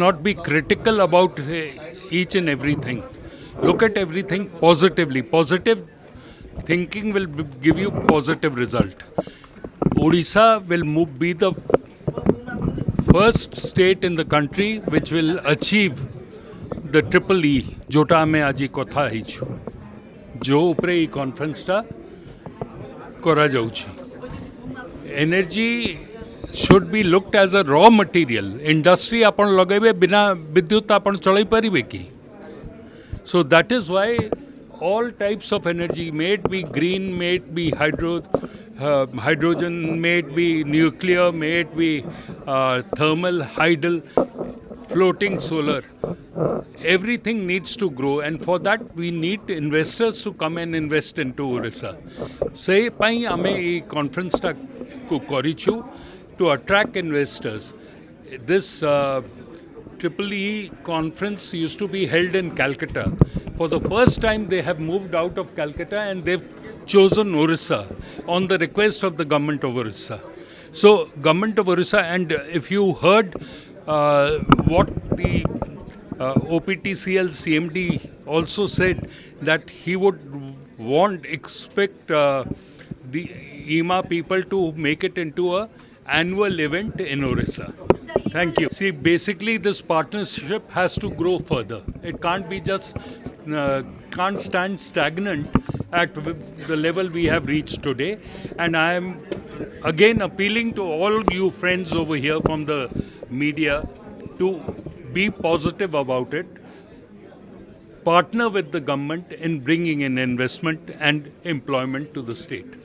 Not be critical about each and everything. Look at everything positively. Positive thinking will give you positive result. Odisha will be the first state in the country which will achieve the triple E, jota ame aji kotha heichu. Jo upre e conference ta kora jauchi. Energy should be looked as a raw material. Industry आपण लगेबे बिना विद्युत आपण चलाई परिबे की. So that is why all types of energy, may it be green, may it be hydrogen, may it be nuclear, may it be thermal, hydel, floating solar, everything needs to grow, and for that we need investors to come and invest into Orissa. Se pai ame e conference ta ko korichu to attract investors. This Triple E conference used to be held in Calcutta. For the first time, they have moved out of Calcutta and they've chosen Orissa on the request of the government of Orissa. So, government of Orissa, and if you heard what the OPTCL CMD also said, that he would expect the EMA people to make it into a annual event in Orissa. Thank you. See, basically this partnership has to grow further. It can't be just, can't stand stagnant at the level we have reached today. And I am again appealing to all you friends over here from the media to be positive about it. Partner with the government in bringing in investment and employment to the state.